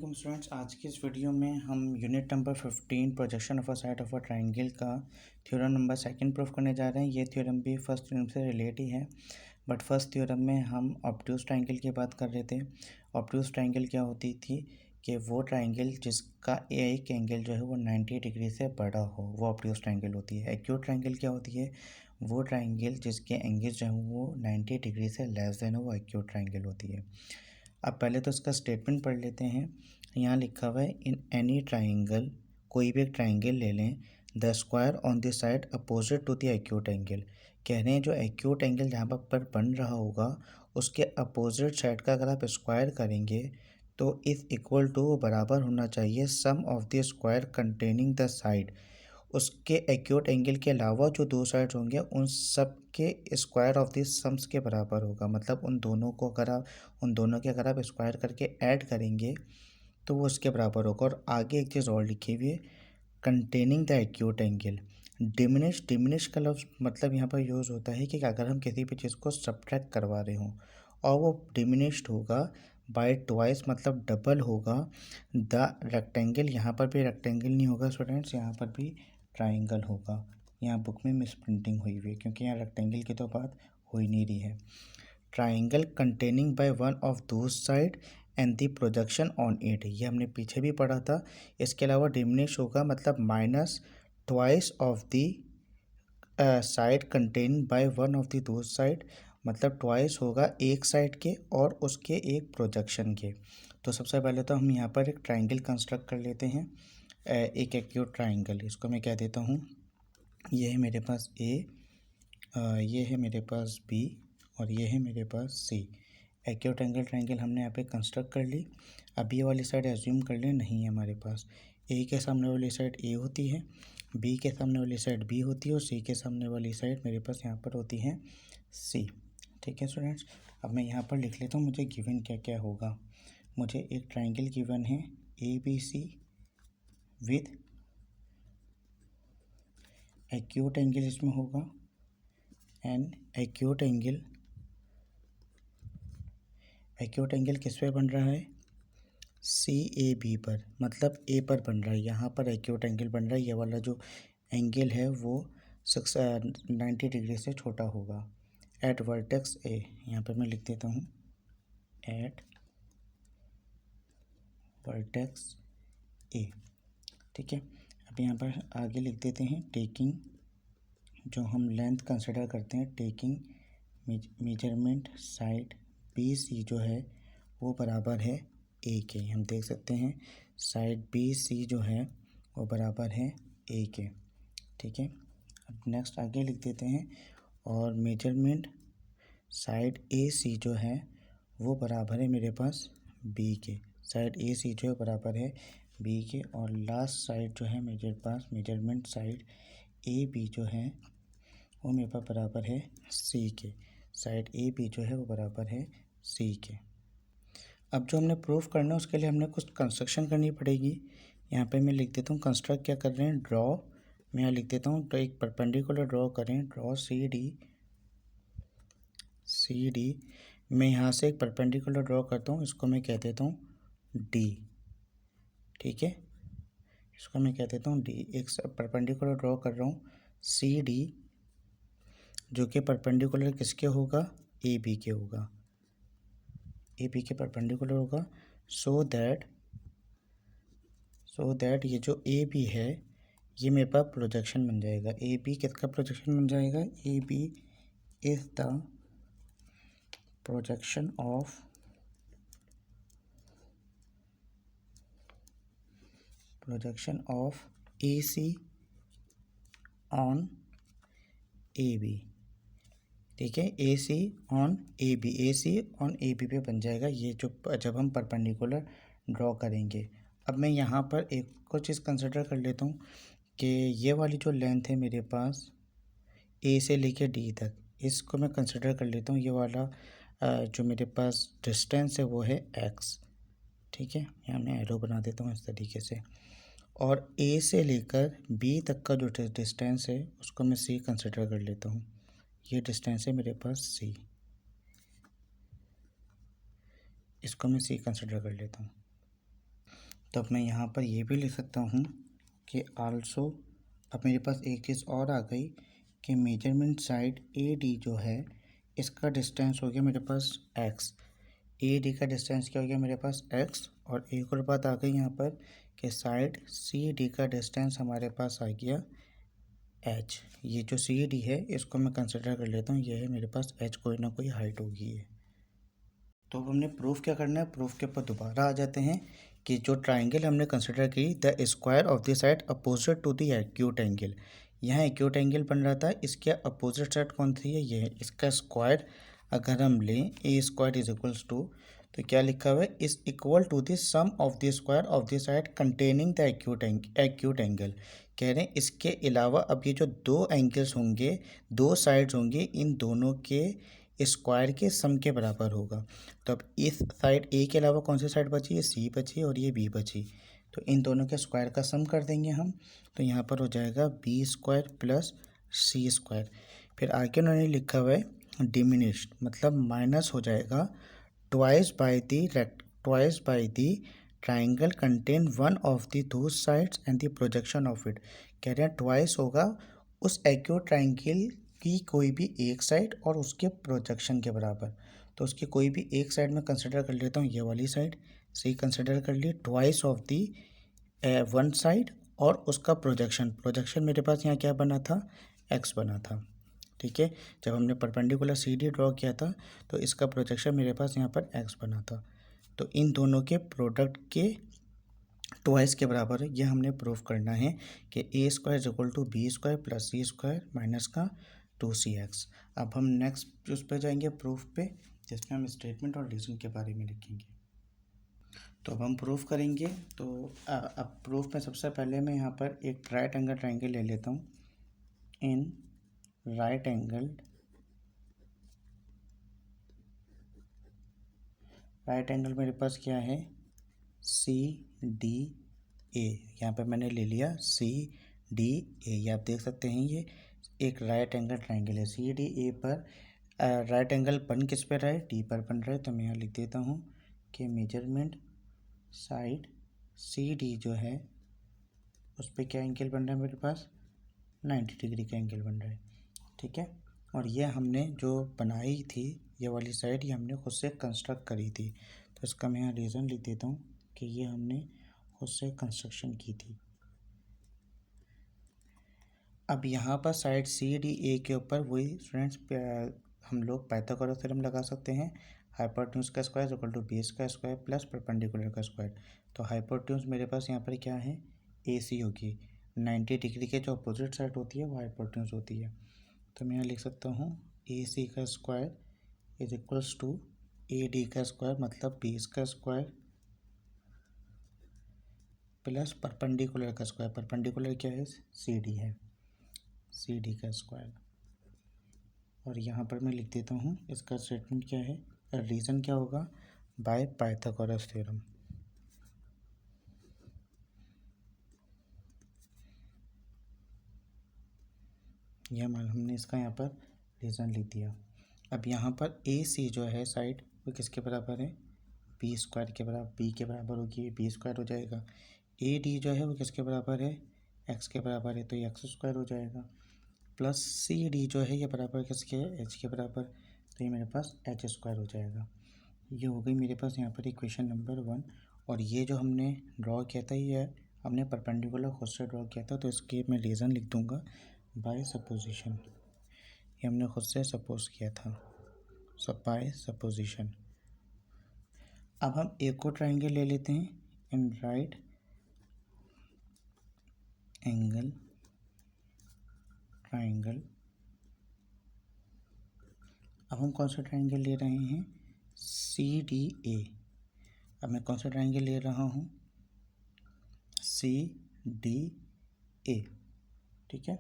वालेकुम स्टूडेंट्स। आज की इस वीडियो में हम unit number 15 projection of a side of a triangle का थ्योरम नंबर सेकंड प्रूफ करने जा रहे हैं। ये थ्योरम भी फर्स्ट थ्योरम से रिलेट ही है, बट फर्स्ट थ्योरम में हम ऑब्ट्यूज ट्राइंगल की बात कर रहे थे। ऑब्ट्यूज ट्राइंगल क्या होती थी कि वो ट्राइंगल जिसका एक एंगल जो है वो 90 डिग्री से बड़ा हो, वो ऑब्ट्यूज ट्राइंगल होती है। एक्यूट ट्राइंगल क्या होती है? वो ट्राइंगल जिसके एंगल जो है वो 90 डिग्री से लेस देन हो, वो एक्यूट ट्राइंगल होती है। अब पहले तो इसका स्टेटमेंट पढ़ लेते हैं। यहाँ लिखा हुआ है इन एनी ट्राइंगल, कोई भी एक ट्राइंगल ले लें, the square on the side opposite to the acute angle. कह रहे हैं जो एक्यूट एंगल जहाँ पर बन रहा होगा उसके अपोजिट साइड का अगर आप स्क्वायर करेंगे तो इस इक्वल टू बराबर होना चाहिए sum of the square containing the side. उसके एक्यूट एंगल के अलावा जो दो साइड्स होंगे उन सब के स्क्वायर ऑफ द सम्स के बराबर होगा। मतलब उन दोनों के अगर आप स्क्वायर करके ऐड करेंगे तो वो उसके बराबर होगा। और आगे एक चीज़ और लिखी हुई है, containing the acute angle. Diminish का लफ्ज़ मतलब यहाँ पर यूज़ होता है कि अगर हम किसी भी चीज़ को सब्ट्रैक्ट करवा रहे हों और वो डिमिनिश्ड होगा बाय ट्वाइस, मतलब डबल होगा द रेक्टेंगल। यहाँ पर भी रेक्टेंगल नहीं होगा स्टूडेंट्स, यहाँ पर भी ट्राइंगल होगा। यहाँ बुक में मिस प्रिंटिंग हुई हुई है क्योंकि यहाँ रेक्टेंगल की तो बात हो ही नहीं रही है। Triangle containing by one of those side and the projection on it, ये हमने पीछे भी पढ़ा था। इसके अलावा डिमिनिश होगा मतलब minus twice of the side contain by one of the those side, मतलब ट्वाइस होगा एक साइड के और उसके एक प्रोजेक्शन के। तो सबसे पहले तो हम यहाँ पर एक ट्राइंगल कंस्ट्रक्ट कर लेते हैं, एक एक्यूट ट्राइंगल। इसको मैं क्या देता हूँ, ये है मेरे पास ए, ये है मेरे पास बी और ये है मेरे पास सी। एक्यूट एंगल ट्राइंगल हमने यहाँ पे कंस्ट्रक्ट कर ली। अब ये वाली साइड एज्यूम कर लें नहीं है हमारे पास। ए के सामने वाली साइड ए होती है, बी के सामने वाली साइड बी होती है और सी के सामने वाली साइड मेरे पास यहाँ पर होती है सी। ठीक है स्टूडेंट्स, अब मैं यहाँ पर लिख लेता हूँ मुझे गिवन क्या क्या होगा। मुझे एक ट्राइंगल गिवन है A B C with acute angle इसमें होगा एंड एक्यूट एंगल किस पे बन रहा है? सी ए बी पर, मतलब ए पर बन रहा है। यहाँ पर एक्यूट एंगल बन रहा है, ये वाला जो एंगल है वो 90 डिग्री से छोटा होगा। एट वर्टेक्स ए, यहाँ पर मैं लिख देता हूँ एट वर्टेक्स ए। ठीक है, अब यहाँ पर आगे लिख देते हैं टेकिंग, जो हम लेंथ कंसिडर करते हैं, taking measurement side B C जो है वो बराबर है ए के। हम देख सकते हैं साइड बी सी जो है वो बराबर है ए के। ठीक है, अब नेक्स्ट आगे लिख देते हैं और मेजरमेंट साइड ए सी जो है वो बराबर है मेरे पास बी के। साइड ए सी जो है बराबर है बी के। और लास्ट साइड जो है मेरे पास मेजरमेंट साइड ए बी जो है वो मेरे पास बराबर है सी के। साइड ए बी जो है वो बराबर है सी के। अब जो हमने प्रूफ करना है उसके लिए हमने कुछ कंस्ट्रक्शन करनी पड़ेगी। यहाँ पे मैं लिख देता हूँ कंस्ट्रक्ट क्या कर रहे हैं, ड्रॉ। मैं यहाँ लिख देता हूँ तो एक परपेंडिकुलर ड्रॉ करें, ड्रॉ सी डी। मैं यहाँ से एक परपेंडिकुलर ड्रॉ करता हूँ, इसको मैं कह देता हूँ डी। ठीक है, इसको मैं कह देता हूँ डी। एक परपेंडिकुलर ड्रॉ कर रहा हूँ सी डी, जो कि परपेंडिकुलर किसके होगा, ए बी के होगा, ए बी के परपेंडिकुलर होगा। सो दैट ये जो ए बी है ये मेरे पास प्रोजेक्शन बन जाएगा। ए बी किसका प्रोजेक्शन बन जाएगा? A B is the projection of A C on A B. ठीक है, A C on A B, A C on A B पे बन जाएगा ये जो जब हम परपेंडिकुलर ड्रॉ करेंगे। अब मैं यहाँ पर एक और चीज़ कंसिडर कर लेता हूँ कि ये वाली जो लेंथ है मेरे पास ए से लेके डी तक, इसको मैं कंसिडर कर लेता हूँ। ये वाला जो मेरे पास डिस्टेंस है वो है एक्स। ठीक है, यहाँ मैं एरो बना देता हूँ इस तरीके से। और ए से लेकर बी तक का जो डिस्टेंस है उसको मैं सी कंसिडर कर लेता हूँ। ये डिस्टेंस है मेरे पास सी, इसको मैं सी कंसिडर कर लेता हूँ। तो अब मैं यहाँ पर ये भी लिख सकता हूँ कि आल्सो, अब मेरे पास एक चीज़ और आ गई कि मेजरमेंट साइड ए डी जो है इसका डिस्टेंस हो गया मेरे पास x, ए डी का डिस्टेंस क्या हो गया मेरे पास x, और एक और बात आ गई यहाँ पर कि साइड सी डी का डिस्टेंस हमारे पास आ गया h। ये जो सी डी है इसको मैं कंसिडर कर लेता हूँ, ये है मेरे पास h, कोई ना कोई हाइट होगी ये। तो अब हमने प्रूफ क्या करना है, प्रूफ के ऊपर दोबारा आ जाते हैं कि जो ट्राइंगल हमने कंसिडर की the square of the side opposite to the acute angle, यहाँ एक्यूट एंगल बन रहा था, इसके अपोजिट साइड कौन सी है, ये है, इसका स्क्वायर अगर हम लें A square is equals to, तो क्या लिखा हुआ है, is equal to the sum of the square of the side containing the acute angle. कह रहे हैं इसके अलावा अब ये जो दो एंगल्स होंगे, दो साइड्स होंगे, इन दोनों के स्क्वायर के सम के बराबर होगा। तो अब इस साइड ए के अलावा कौन सी साइड बची, ये सी बची और ये बी बची, तो इन दोनों के स्क्वायर का सम कर देंगे हम। तो यहाँ पर हो जाएगा B square plus C square. फिर आगे उन्होंने लिखा हुआ है डिमिनिश्ड, मतलब माइनस हो जाएगा twice by the triangle contain one of the दो sides and the projection of it. कह रहे हैं ट्वाइस होगा उस एक्यूट ट्राइंगल की कोई भी एक साइड और उसके प्रोजेक्शन के बराबर। तो उसकी कोई भी एक साइड में कंसिडर कर लेता हूँ, ये वाली साइड सही कंसिडर कर ली, twice of the one side और उसका प्रोजेक्शन मेरे पास यहाँ क्या बना था, एक्स बना था। ठीक है, जब हमने परपेंडिकुलर सी डी ड्रॉ किया था तो इसका प्रोजेक्शन मेरे पास यहाँ पर एक्स बना था। तो इन दोनों के प्रोडक्ट के ट्वाइस के बराबर है, ये हमने प्रूफ करना है कि A square is equal to B square plus C square minus का 2cx। अब हम नेक्स्ट उस पर जाएंगे प्रूफ पे, जिसमें हम स्टेटमेंट और रीजन के बारे में लिखेंगे। तो अब हम प्रूफ करेंगे। तो अब प्रूफ में सबसे पहले मैं यहाँ पर एक राइट एंगल ट्राइंगल ले लेता हूँ। इन राइट एंगल मेरे पास क्या है, सी डी ए, यहाँ पर मैंने ले लिया सी डी ए, ये आप देख सकते हैं ये एक राइट एंगल ट्राइंगल है। सी डी ए पर राइट एंगल बन किस पे रहा है, डी पर बन रहा है। तो मैं यहाँ लिख देता हूँ कि मेजरमेंट साइड सी डी जो है उस पर क्या एंगल बन रहा है मेरे पास, 90 डिग्री का एंगल बन रहा है। ठीक है, और ये हमने जो बनाई थी ये वाली साइड, ये हमने खुद से कंस्ट्रक्ट करी थी। तो इसका मैं यहाँ रीज़न लिख देता हूँ कि ये हमने खुद से कंस्ट्रक्शन की थी। अब यहाँ पर साइड सी डी ए के ऊपर वही स्टूडेंट्स हम लोग पाइथागोरस थ्योरम लगा सकते हैं, हाइपोटेन्यूज का स्क्वायर इक्वल टू बेस का स्क्वायर प्लस परपेंडिकुलर का स्क्वायर। तो हाइपोटेन्यूज मेरे पास यहाँ पर क्या है, ए सी होगी, 90 डिग्री के जो अपोजिट साइड होती है वो हाइपोटेन्यूज होती है। तो मैं यहाँ लिख सकता हूँ ए सी का square is equals to A D का स्क्वायर, मतलब बेस का स्क्वायर प्लस परपेंडिकुलर का स्क्वायर, परपेंडिकुलर क्या है, सी डी है, सी डी का स्क्वायर। और यहाँ पर मैं लिख देता हूँ इसका स्टेटमेंट क्या है, रीज़न क्या होगा, बाय पाइथागोरस थ्योरम। यह हमने इसका यहाँ पर रीज़न लिख दिया। अब यहाँ पर ए सी जो है साइड वो किसके बराबर है, बी स्क्वायर के बराबर, बी के बराबर होगी, बी स्क्वायर हो जाएगा। ए डी जो है वो किसके बराबर है, एक्स के बराबर है, तो ये एक्स स्क्वायर हो जाएगा। प्लस सी डी जो है ये बराबर किसके है, एच के बराबर, तो ये मेरे पास एच स्क्वायर हो जाएगा। ये हो गई मेरे पास यहाँ पर इक्वेशन नंबर 1। और ये जो हमने ड्रॉ किया था ये हमने परपेंडिकुलर खुद से ड्रॉ किया था, तो इसके मैं रीज़न लिख दूँगा बाय सपोजिशन, ये हमने खुद से सपोज किया था, सब बाय सपोजिशन। अब हम एक और ट्राइंगल ले लेते हैं, इन राइट एंगल ट्राइंगल। अब हम कौन सा ट्राइंगल ले रहे हैं, सी डी ए। अब मैं कौन सा ट्राइंगल ले रहा हूँ, सी डी ए। ठीक है,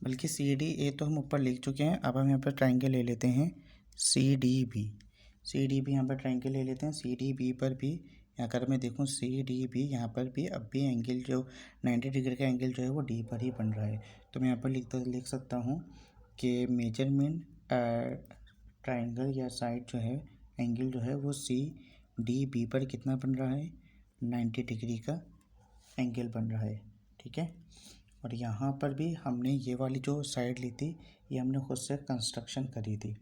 बल्कि सी डी ए तो हम ऊपर लिख चुके हैं। अब हम यहाँ पर ट्राइंगल ले लेते हैं C D B, C D B यहाँ पर ट्राइंगल ले लेते हैं। सी डी बी पर भी अगर मैं देखूँ सी डी बी यहाँ पर भी अब भी एंगल जो 90 डिग्री का एंगल जो है वो डी पर ही बन रहा है। तो मैं यहाँ पर लिख सकता हूँ कि मेजरमेंट ट्राइंगल या साइड जो है एंगल जो है वो सी डी बी पर कितना बन रहा है, 90 डिग्री का एंगल बन रहा है, ठीक है। और यहाँ पर भी हमने ये वाली जो साइड ली थी ये हमने खुद से कंस्ट्रक्शन करी थी,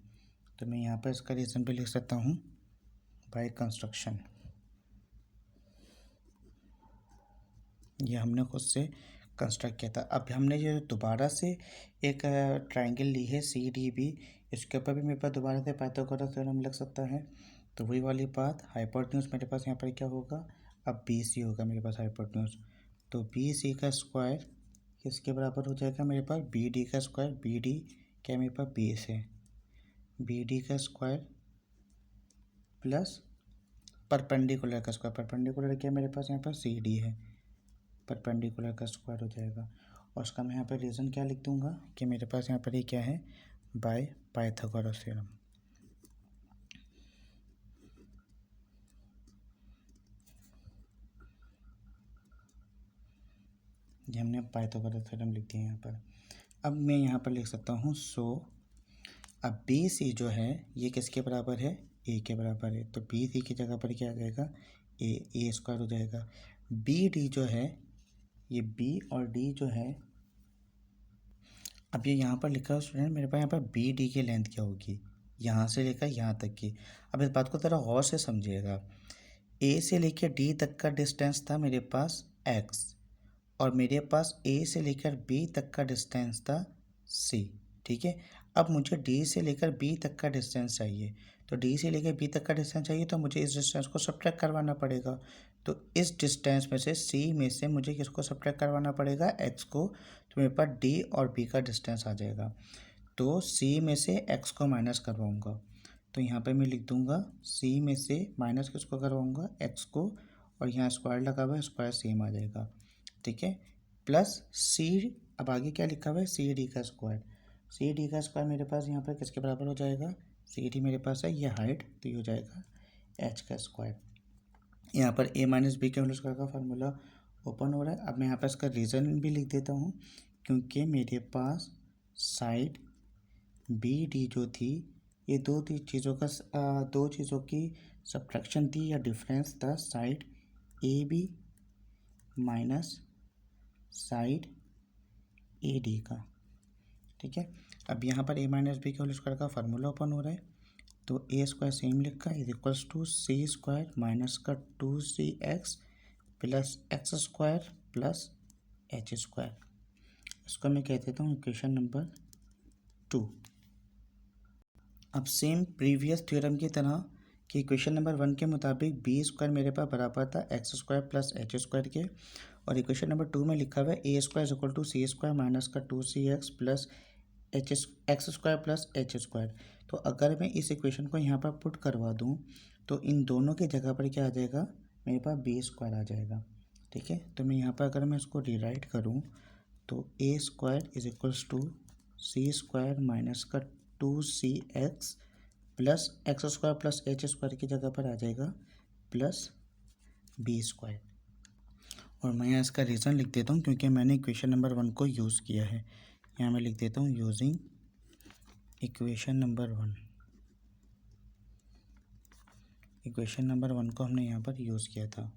तो मैं यहाँ पर इसका रीज़न भी लिख सकता हूँ बाय कंस्ट्रक्शन। ये हमने खुद से कंस्ट्रक्ट किया था। अब हमने ये दोबारा से एक ट्रायंगल ली है CDB, इसके ऊपर भी मेरे पास दोबारा से पाइथागोरस थ्योरम लग सकता है। तो वही वाली बात, हाइपोटेन्यूज मेरे पास यहाँ पर क्या होगा, अब BC होगा मेरे पास हाइपोटेन्यूज, तो BC का स्क्वायर किसके बराबर हो जाएगा मेरे पास, BD का स्क्वायर। BD क्या मेरे पास बेस है, BD का स्क्वायर प्लस परपेंडिकुलर का स्क्वायर। परपेंडिकुलर क्या मेरे पास यहाँ पर CD है, परपेंडिकुलर का स्क्वायर हो जाएगा। और उसका मैं यहाँ पर रीज़न क्या लिख दूँगा कि मेरे पास यहाँ पर ये क्या है, बाय पाइथागोरस थ्योरम। ये हमने पाइथागोरस थ्योरम लिख दिया यहाँ पर। अब मैं यहाँ पर लिख सकता हूँ अब BC जो है ये किसके बराबर है, A के बराबर है, तो BC की जगह पर क्या आ जाएगा, A स्क्वायर हो जाएगा। BD जो है, ये B और D जो है, अब ये यहाँ पर लिखा है स्टूडेंट मेरे पास यहाँ पर BD की लेंथ क्या होगी, यहाँ से लेकर यहाँ तक की। अब इस बात को ज़रा गौर से समझिएगा, A से लेकर D तक का डिस्टेंस था मेरे पास X, और मेरे पास A से लेकर B तक का डिस्टेंस था C, ठीक है। अब मुझे D से लेकर B तक का डिस्टेंस चाहिए, तो D से लेकर B तक का डिस्टेंस चाहिए तो मुझे इस डिस्टेंस को सब्ट्रैक्ट करवाना पड़ेगा। तो इस डिस्टेंस में से C में से मुझे किसको सब्ट्रैक्ट करवाना पड़ेगा, X को, तो मेरे पास D और B का डिस्टेंस आ जाएगा। तो C में से X को माइनस करवाऊँगा, तो यहाँ पे मैं लिख दूँगा C में से माइनस किसको करवाऊँगा, X को, और यहाँ स्क्वायर लगा हुआ है, स्क्वायर सेम आ जाएगा, ठीक है, प्लस C। अब आगे क्या लिखा हुआ है, CD का स्क्वायर। CD का स्क्वायर मेरे पास यहाँ पर किसके बराबर हो जाएगा, CD मेरे पास है ये हाइट, तो ये हो जाएगा H का स्क्वायर। यहाँ पर A माइनस बी के होल स्क्वायर का फार्मूला ओपन हो रहा है। अब मैं यहाँ पर इसका रीज़न भी लिख देता हूँ, क्योंकि मेरे पास साइड BD जो थी ये दो चीज़ों की सब्ट्रैक्शन थी या डिफरेंस था, side AB minus side AD का, ठीक है। अब यहाँ पर A माइनस बी के होल स्क्वायर का फार्मूला ओपन हो रहा है, तो A स्क्वायर सेम लिखा is equals to C square minus का 2CX plus X square plus H square. इसको मैं कह देता हूँ इक्वेशन नंबर 2। अब सेम प्रीवियस थ्योरम की तरह कि इक्वेशन नंबर 1 के मुताबिक B स्क्वायर मेरे पास बराबर था X square plus H square के, और इक्वेशन नंबर 2 में लिखा हुआ है A square is equal to C square minus का 2CX plus X square plus H square. तो अगर मैं इस इक्वेशन को यहाँ पर पुट करवा दूँ तो इन दोनों की जगह पर क्या आ जाएगा, मेरे पास B स्क्वायर आ जाएगा, ठीक है। तो मैं यहाँ पर अगर मैं इसको रिराइट करूँ तो A square is equals to C square minus का 2CX plus X square plus H square की जगह पर आ जाएगा प्लस B स्क्वायर। और मैं यहाँ इसका रीज़न लिख देता हूँ क्योंकि मैंने इक्वेशन नंबर 1 को यूज़ किया है। यहाँ मैं लिख देता हूँ using equation number 1। Equation number 1 को हमने यहाँ पर यूज़ किया था।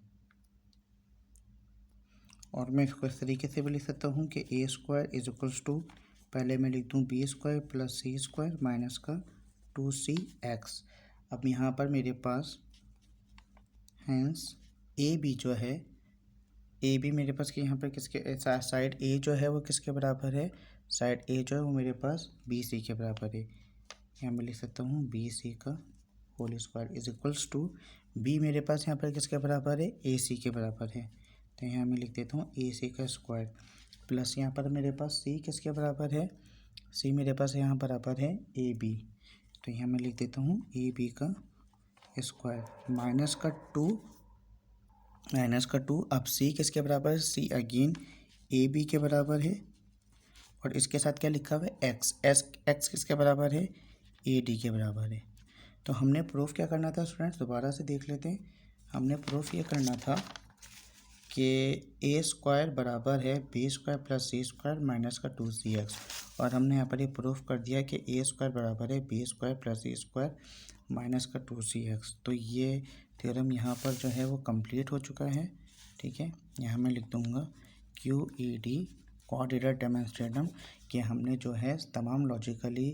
और मैं इसको इस तरीके से भी लिख सकता हूँ कि A square is equals to, पहले मैं लिख दूँ B square plus C square minus का 2CX। अब यहाँ पर मेरे पास हैंस AB जो है, AB मेरे पास कि यहाँ पर किसके साइड A जो है वो किसके बराबर है, साइड A जो है वो मेरे पास BC के बराबर है। यहाँ मैं लिख सकता हूँ BC का whole square is equals to, B मेरे पास यहाँ पर किसके बराबर है, AC के बराबर है, तो यहाँ मैं लिख देता हूँ AC का स्क्वायर प्लस यहाँ पर मेरे पास C किसके बराबर है, C मेरे पास यहाँ बराबर है AB, तो यहाँ मैं लिख देता हूँ AB का स्क्वायर माइनस का 2। अब C किसके बराबर है, C अगेन AB के बराबर है, और इसके साथ क्या लिखा हुआ है X किसके बराबर है, AD के बराबर है। तो हमने प्रूफ क्या करना था स्टूडेंट्स, दोबारा से देख लेते हैं। हमने प्रूफ ये करना था कि A स्क्वायर बराबर है B square plus C square minus का 2CX, और हमने यहाँ पर ये प्रूफ कर दिया कि A स्क्वायर बराबर है B square plus C square minus का 2CX। तो ये थ्योरम यहाँ पर जो है वो कंप्लीट हो चुका है। ठीक है, यहाँ मैं लिख दूँगा QED क्वाड्रेटिक डेमोंस्ट्रेटम कि हमने जो है तमाम लॉजिकली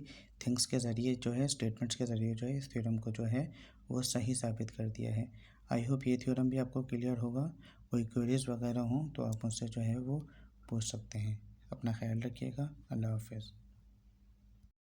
थिंग्स के ज़रिए जो है स्टेटमेंट्स के ज़रिए जो है इस थ्योरम को जो है वो सही साबित कर दिया है। आई होप ये थ्योरम भी आपको क्लियर होगा। कोई क्वेरीज वगैरह हों तो आप मुझसे जो है वो पूछ सकते हैं। अपना ख्याल रखिएगा। अल्लाह हाफ़िज़।